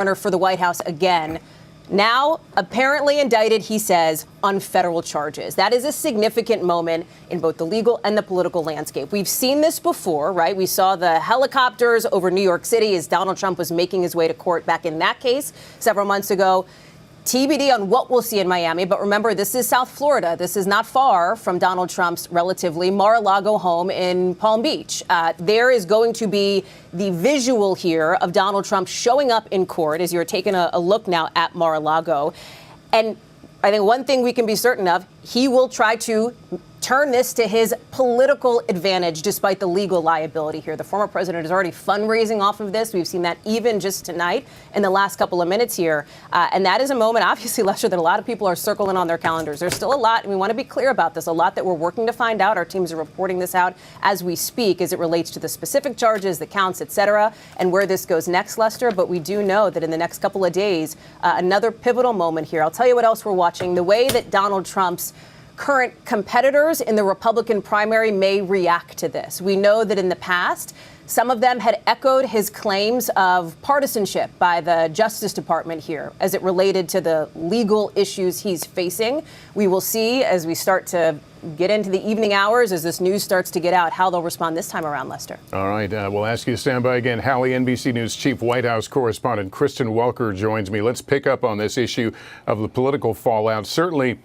runner for the White House again. Now, apparently indicted, he says, on federal charges. That is a significant moment in both the legal and the political landscape. We've seen this before, right? We saw the helicopters over New York City as Donald Trump was making his way to court back in that case several months ago. TBD on what we'll see in Miami. But remember, this is South Florida. This is not far from Donald Trump's relatively Mar-a-Lago home in Palm Beach. There is going to be the visual here of Donald Trump showing up in court as you're taking a look now at Mar-a-Lago. And I think one thing we can be certain of, he will try to turn this to his political advantage despite the legal liability here. The former president is already fundraising off of this. We've seen that even just tonight in the last couple of minutes here. And that is a moment, obviously, Lester, that a lot of people are circling on their calendars. There's still a lot, and we want to be clear about this, a lot that we're working to find out. Our teams are reporting this out as we speak as it relates to the specific charges, the counts, et cetera, and where this goes next, Lester. But we do know that in the next couple of days, another pivotal moment here. I'll tell you what else we're watching. The way that Donald Trump's current competitors in the Republican primary may react to this. We know that in the past, some of them had echoed his claims of partisanship by the Justice Department here as it related to the legal issues he's facing. We will see as we start to get into the evening hours, as this news starts to get out, how they'll respond this time around, Lester. All right. We'll ask you to stand by again. Hallie, NBC News Chief White House correspondent Kristen Welker joins me. Let's pick up on this issue of the political fallout. Certainly,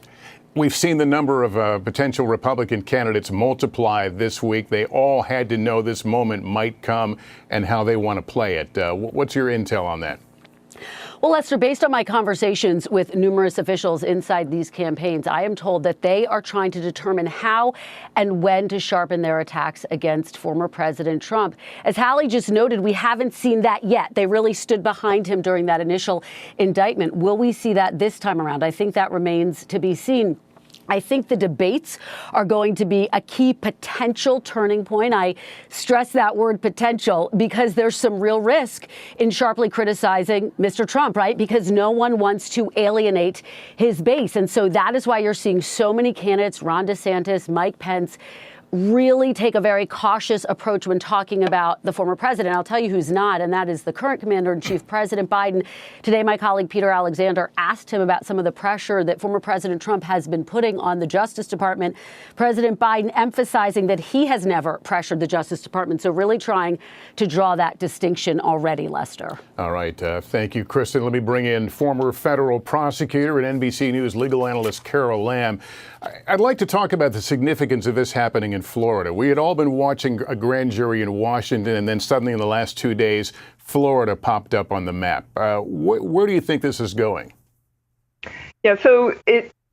we've seen the number of potential Republican candidates multiply this week. They all had to know this moment might come and how they want to play it. What's your intel on that? Well, Lester, based on my conversations with numerous officials inside these campaigns, I am told that they are trying to determine how and when to sharpen their attacks against former President Trump. As Hallie just noted, we haven't seen that yet. They really stood behind him during that initial indictment. Will we see that this time around? I think that remains to be seen. I think the debates are going to be a key potential turning point. I stress that word potential because there's some real risk in sharply criticizing Mr. Trump, right? Because no one wants to alienate his base. And so that is why you're seeing so many candidates, Ron DeSantis, Mike Pence, really take a very cautious approach when talking about the former president. I'll tell you who's not, and that is the current commander-in-chief, President Biden. Today, my colleague Peter Alexander asked him about some of the pressure that former President Trump has been putting on the Justice Department. President Biden emphasizing that he has never pressured the Justice Department, so really trying to draw that distinction already, Lester. All right. Thank you, Kristen. Let me bring in former federal prosecutor and NBC News legal analyst Carol Lamb. I'd like to talk about the significance of this happening in Florida. We had all been watching a grand jury in Washington, and then suddenly in the last 2 days, Florida popped up on the map. Where do you think this is going? Yeah, so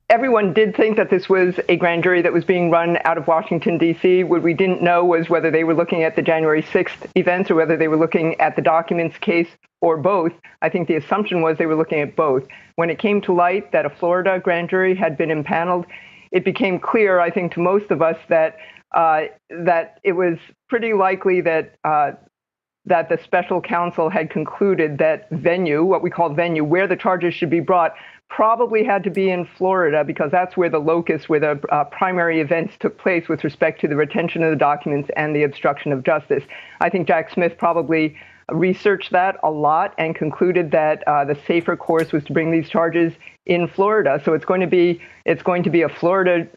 everyone did think that this was a grand jury that was being run out of Washington, D.C. What we didn't know was whether they were looking at the January 6th events or whether they were looking at the documents case or both. I think the assumption was they were looking at both. When it came to light that a Florida grand jury had been impaneled, it became clear, I think, to most of us that it was pretty likely that that the special counsel had concluded that venue, what we call venue, where the charges should be brought, probably had to be in Florida because that's where the locus, where the primary events took place with respect to the retention of the documents and the obstruction of justice. I think Jack Smith probably researched that a lot and concluded that the safer course was to bring these charges in Florida. So it's going to be a Florida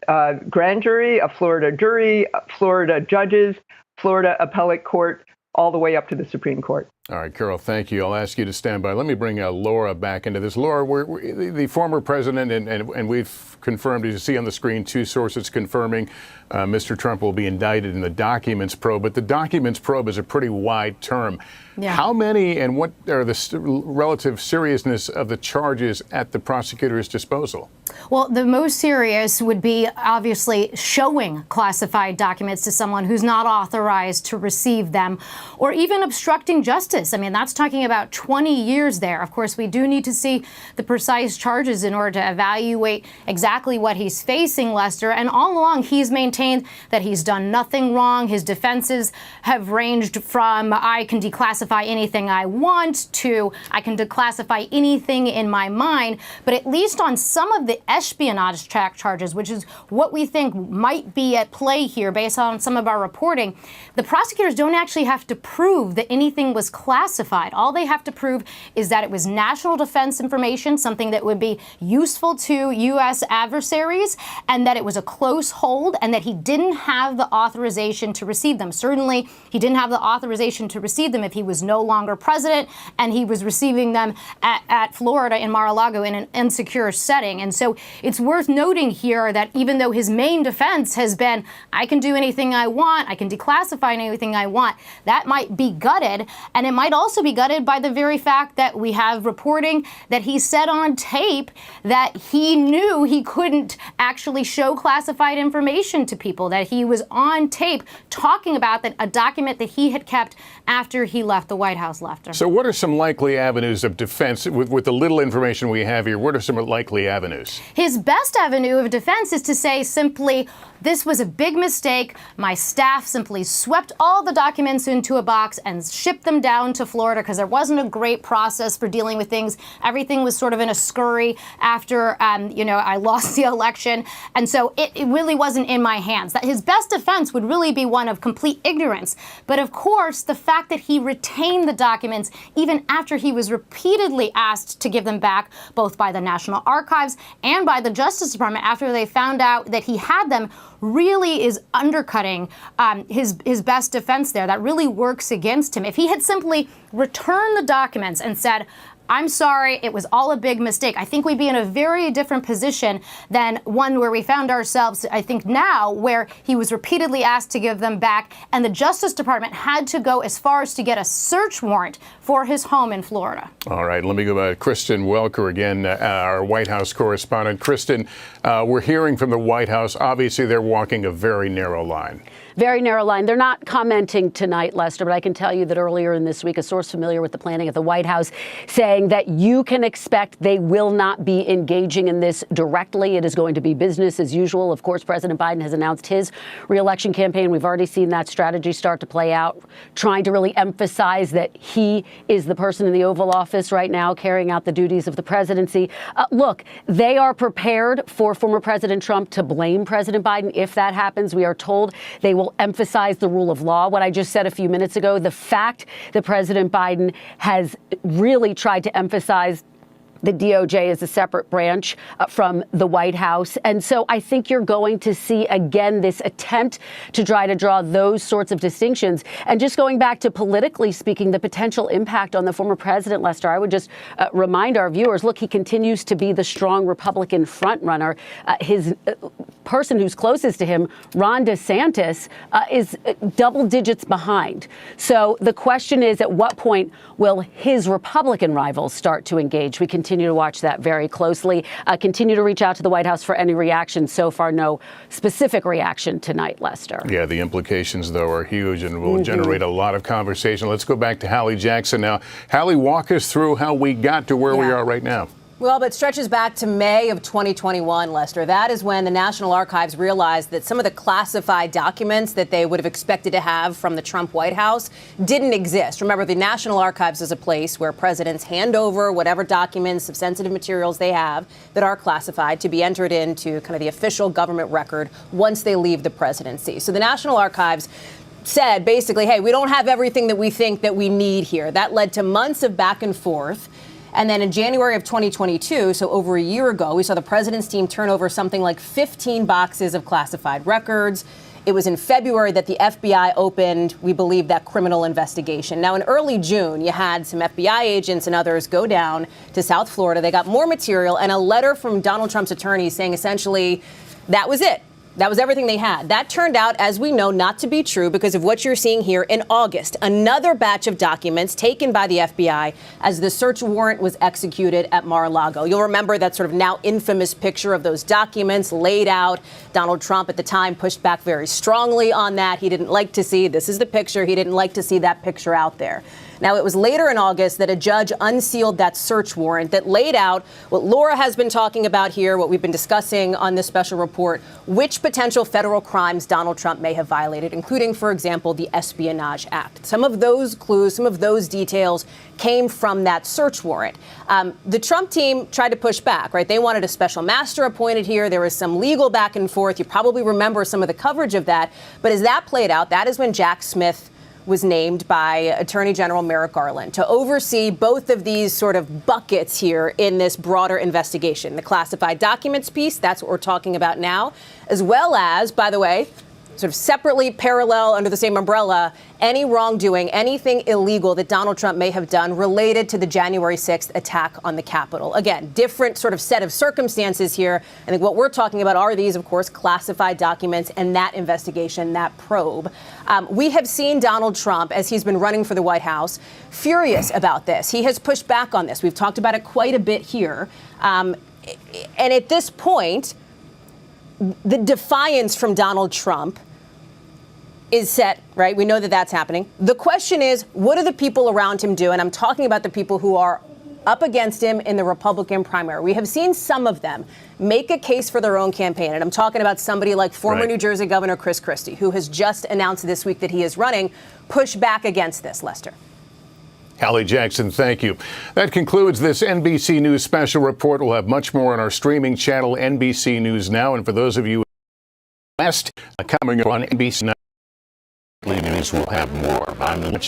grand jury, a Florida jury, Florida judges, Florida appellate court, all the way up to the Supreme Court. All right, Carol, thank you. I'll ask you to stand by. Let me bring Laura back into this. Laura, the former president, and we've confirmed, as you see on the screen, two sources confirming Mr. Trump will be indicted in the documents probe. But the documents probe is a pretty wide term. Yeah. How many and what are the relative seriousness of the charges at the prosecutor's disposal? Well, the most serious would be obviously showing classified documents to someone who's not authorized to receive them, or even obstructing justice. I mean, that's talking about 20 years there. Of course, we do need to see the precise charges in order to evaluate exactly what he's facing, Lester. And all along, he's maintained that he's done nothing wrong. His defenses have ranged from I can declassify anything I want to I can declassify anything in my mind. But at least on some of the espionage charges, which is what we think might be at play here based on some of our reporting, the prosecutors don't actually have to prove that anything was classified. All they have to prove is that it was national defense information, something that would be useful to U.S. adversaries, and that it was a close hold, and that he didn't have the authorization to receive them. Certainly, he didn't have the authorization to receive them if he was no longer president and he was receiving them at Florida in Mar-a-Lago in an insecure setting. And so it's worth noting here that even though his main defense has been, I can do anything I want, I can declassify anything I want, that might be gutted. And it might also be gutted by the very fact that we have reporting that he said on tape that he knew he couldn't actually show classified information to people, that he was on tape talking about that a document that he had kept after he left the White House left her. So what are some likely avenues of defense with the little information we have here? What are some likely avenues? His best avenue of defense is to say simply, this was a big mistake. My staff simply swept all the documents into a box and shipped them down to Florida because there wasn't a great process for dealing with things. Everything was sort of in a scurry after, I lost the election. And so it really wasn't in my hands. That his best defense would really be one of complete ignorance. But of course, the fact that he retained the documents even after he was repeatedly asked to give them back, both by the National Archives and by the Justice Department after they found out that he had them, really is undercutting his best defense there. That really works against him. If he had simply returned the documents and said, I'm sorry, it was all a big mistake, I think we'd be in a very different position than one where we found ourselves, I think now, where he was repeatedly asked to give them back, and the Justice Department had to go as far as to get a search warrant for his home in Florida. All right, let me go back to Kristen Welker again, our White House correspondent. Kristen, we're hearing from the White House, obviously they're walking a very narrow line. Very narrow line. They're not commenting tonight, Lester, but I can tell you that earlier in this week, a source familiar with the planning at the White House saying that you can expect they will not be engaging in this directly. It is going to be business as usual. Of course, President Biden has announced his reelection campaign. We've already seen that strategy start to play out, trying to really emphasize that he is the person in the Oval Office right now carrying out the duties of the presidency. Look, they are prepared for former President Trump to blame President Biden if that happens. We are told they will emphasize the rule of law. What I just said a few minutes ago, the fact that President Biden has really tried to emphasize the DOJ is a separate branch from the White House. And so I think you're going to see, again, this attempt to try to draw those sorts of distinctions. And just going back to politically speaking, the potential impact on the former president, Lester, I would just remind our viewers, look, he continues to be the strong Republican frontrunner. His person who's closest to him, Ron DeSantis, is double digits behind. So the question is, at what point will his Republican rivals start to engage? We continue to watch that very closely. Continue to reach out to the White House for any reaction. So far, no specific reaction tonight, Lester. Yeah, the implications, though, are huge and will generate a lot of conversation. Let's go back to Hallie Jackson now. Hallie, walk us through how we got to where we are right now. Well, but stretches back to May of 2021, Lester. That is when the National Archives realized that some of the classified documents that they would have expected to have from the Trump White House didn't exist. Remember, the National Archives is a place where presidents hand over whatever documents of sensitive materials they have that are classified to be entered into kind of the official government record once they leave the presidency. So the National Archives said basically, hey, we don't have everything that we think that we need here. That led to months of back and forth. And then in January of 2022, so over a year ago, we saw the president's team turn over something like 15 boxes of classified records. It was in February that the FBI opened, we believe, that criminal investigation. Now, in early June, you had some FBI agents and others go down to South Florida. They got more material and a letter from Donald Trump's attorney saying essentially that was it. That was everything they had. That turned out, as we know, not to be true because of what you're seeing here in August. Another batch of documents taken by the FBI as the search warrant was executed at Mar-a-Lago. You'll remember that sort of now infamous picture of those documents laid out. Donald Trump at the time pushed back very strongly on that. He didn't like to see, this is the picture, he didn't like to see that picture out there. Now, it was later in August that a judge unsealed that search warrant that laid out what Laura has been talking about here, what we've been discussing on this special report, which potential federal crimes Donald Trump may have violated, including, for example, the Espionage Act. Some of those clues, some of those details came from that search warrant. The Trump team tried to push back, right? They wanted a special master appointed here. There was some legal back and forth. You probably remember some of the coverage of that. But as that played out, that is when Jack Smith was named by Attorney General Merrick Garland to oversee both of these sort of buckets here in this broader investigation. The classified documents piece, that's what we're talking about now, as well as, by the way, sort of separately, parallel, under the same umbrella, any wrongdoing, anything illegal that Donald Trump may have done related to the January 6th attack on the Capitol. Again, different sort of set of circumstances here. I think what we're talking about are these, of course, classified documents and that investigation, that probe. We have seen Donald Trump, as he's been running for the White House, furious about this. He has pushed back on this. We've talked about it quite a bit here. And at this point, the defiance from Donald Trump is set, right? We know that that's happening. The question is, what do the people around him do? And I'm talking about the people who are up against him in the Republican primary. We have seen some of them make a case for their own campaign. And I'm talking about somebody like former New Jersey Governor Chris Christie, who has just announced this week that he is running, push back against this, Lester. Hallie Jackson, thank you. That concludes this NBC News special report. We'll have much more on our streaming channel, NBC News Now. And for those of you West, coming up on NBC News, will have more. I'm